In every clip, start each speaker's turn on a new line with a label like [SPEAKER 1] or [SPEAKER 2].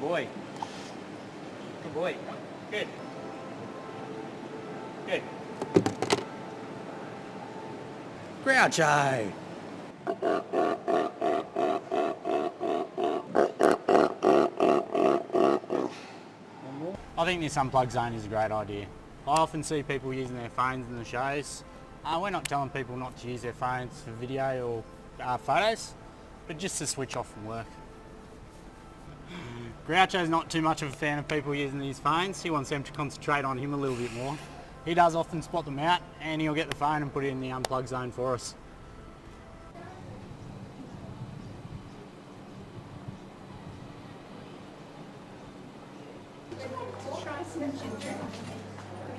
[SPEAKER 1] boy. Good boy. Good. Good. Groucho! I think this unplug zone is a great idea. I often see people using their phones in the shows. We're not telling people not to use their phones for video or photos, but just to switch off from work. Groucho's not too much of a fan of people using his phones. He wants them to concentrate on him a little bit more. He does often spot them out, and he'll get the phone and put it in the unplug zone for us.
[SPEAKER 2] Try some ginger. Have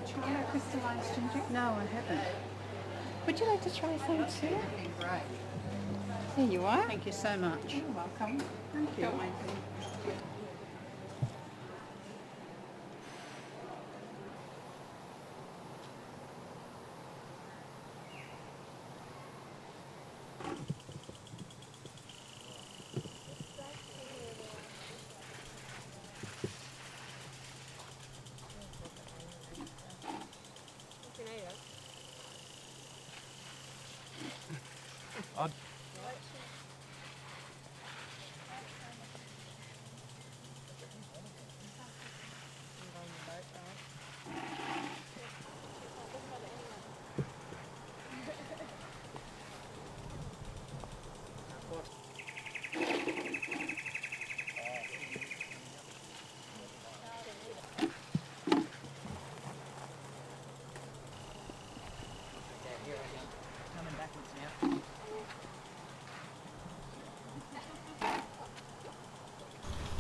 [SPEAKER 2] you tried our crystallised ginger? No, I haven't. Would you like to try some too? That'd be great. There you are. Thank you so much. You're welcome. Thank you.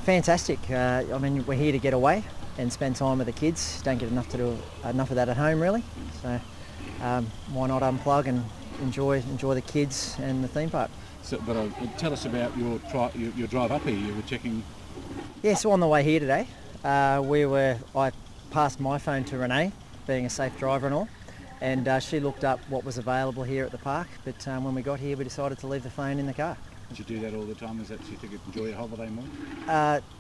[SPEAKER 3] Fantastic. I mean, we're here to get away and spend time with the kids. Don't get enough of that at home, really. So why not unplug and enjoy the kids and the theme park?
[SPEAKER 4] So, but tell us about your drive up here. You were checking.
[SPEAKER 3] Yeah, so on the way here today, I passed my phone to Renee, being a safe driver and all, and she looked up what was available here at the park. But when we got here, we decided to leave the phone in the car.
[SPEAKER 4] Did you do that all the time? Is that so you could enjoy your holiday more?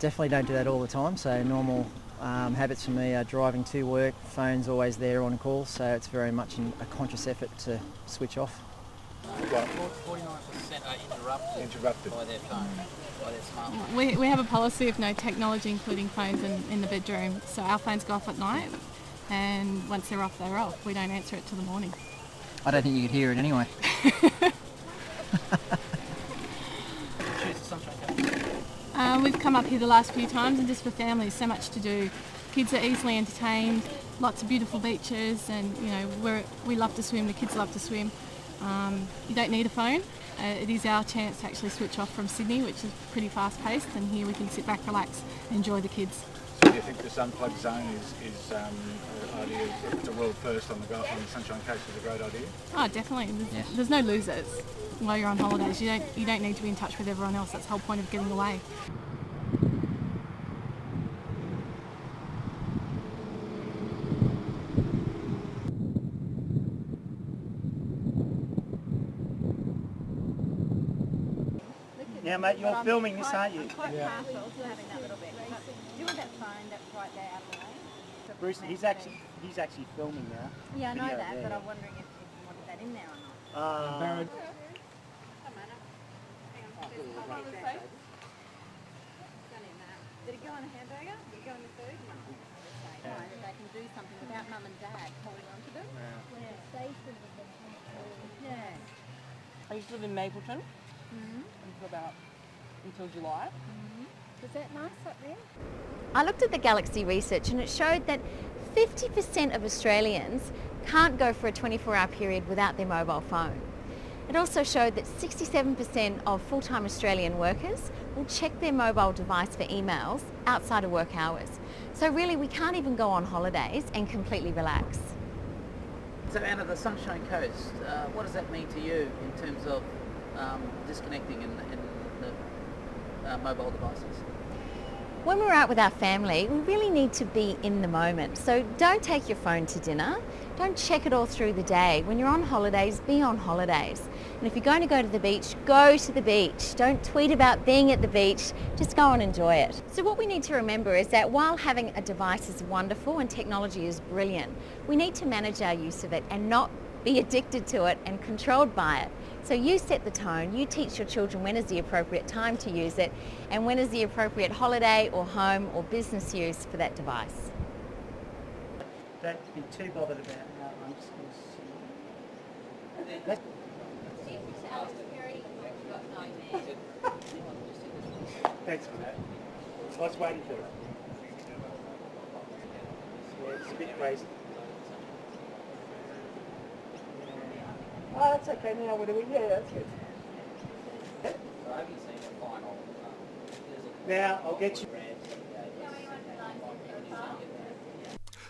[SPEAKER 3] Definitely don't do that all the time. So normal habits for me are driving to work, phone's always there on call, so it's very much a conscious effort to switch off.
[SPEAKER 1] 49% are interrupted by their phone, by their smartphone.
[SPEAKER 5] We have a policy of no technology, including phones, in the bedroom. So our phones go off at night, and once they're off, they're off. We don't answer it till the morning.
[SPEAKER 3] I don't think you could hear it anyway.
[SPEAKER 5] We've come up here the last few times, and just for families, so much to do. Kids are easily entertained, lots of beautiful beaches, and you know we love to swim. The kids love to swim. You don't need a phone. It is our chance to actually switch off from Sydney, which is pretty fast paced, and here we can sit back, relax, and enjoy the kids.
[SPEAKER 4] So do you think this unplugged zone is an idea? It's a world first on the Sunshine Coast. Is a great idea.
[SPEAKER 5] Oh, definitely. There's no losers while you're on holidays. You don't need to be in touch with everyone else. That's the whole point of getting away.
[SPEAKER 1] Now, mate, you're filming this, aren't you?
[SPEAKER 2] Yeah. Partial to having that little bit. You want that phone that's right there out of the way?
[SPEAKER 1] Bruce, he's actually filming now.
[SPEAKER 2] Yeah, I know
[SPEAKER 1] Video,
[SPEAKER 2] that,
[SPEAKER 1] yeah,
[SPEAKER 2] but
[SPEAKER 1] yeah.
[SPEAKER 2] I'm wondering if you wanted that in there or not. Did it go on a hamburger? Did it go on the food? No. No, that they can do something without mum and dad holding on to them. Yeah.
[SPEAKER 6] I used to live in Mapleton until July.
[SPEAKER 2] Was that nice up there?
[SPEAKER 7] I looked at the Galaxy research and it showed that 50% of Australians can't go for a 24-hour period without their mobile phone. It also showed that 67% of full-time Australian workers will check their mobile device for emails outside of work hours. So really we can't even go on holidays and completely relax.
[SPEAKER 8] So out of the Sunshine Coast, what does that mean to you in terms of disconnecting and the mobile devices?
[SPEAKER 7] When we're out with our family, we really need to be in the moment. So don't take your phone to dinner. Don't check it all through the day. When you're on holidays, be on holidays. And if you're going to go to the beach, go to the beach. Don't tweet about being at the beach, just go and enjoy it. So what we need to remember is that while having a device is wonderful and technology is brilliant, we need to manage our use of it and not be addicted to it and controlled by it. So you set the tone, you teach your children when is the appropriate time to use it and when is the appropriate holiday or home or business use for that device.
[SPEAKER 3] Don't be too bothered about how I'm just going to Thanks for that. I was waiting for it. Yeah, it's a bit crazy. Oh, that's okay now. What do we? Yeah, that's good. Now I'll get you.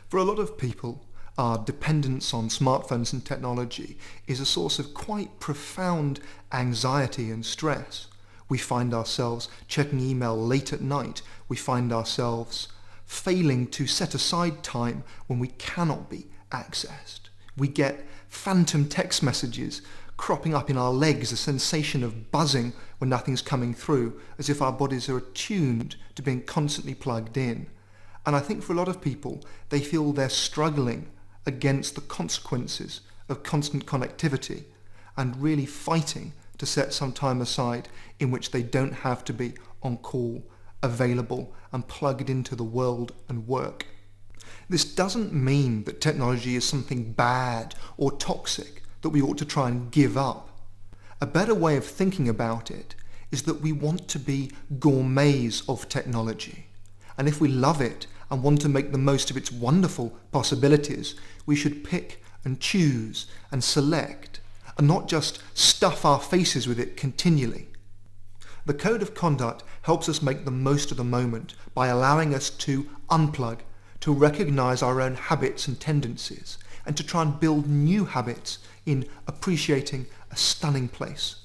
[SPEAKER 9] For a lot of people, our dependence on smartphones and technology is a source of quite profound anxiety and stress. We find ourselves checking email late at night. We find ourselves failing to set aside time when we cannot be accessed. We get phantom text messages cropping up in our legs, a sensation of buzzing when nothing's coming through, as if our bodies are attuned to being constantly plugged in. And I think for a lot of people, they feel they're struggling against the consequences of constant connectivity and really fighting to set some time aside in which they don't have to be on call, available and plugged into the world and work. This doesn't mean that technology is something bad or toxic that we ought to try and give up. A better way of thinking about it is that we want to be gourmets of technology. And if we love it and want to make the most of its wonderful possibilities, we should pick and choose and select and not just stuff our faces with it continually. The code of conduct helps us make the most of the moment by allowing us to unplug, to recognize our own habits and tendencies, and to try and build new habits in appreciating a stunning place.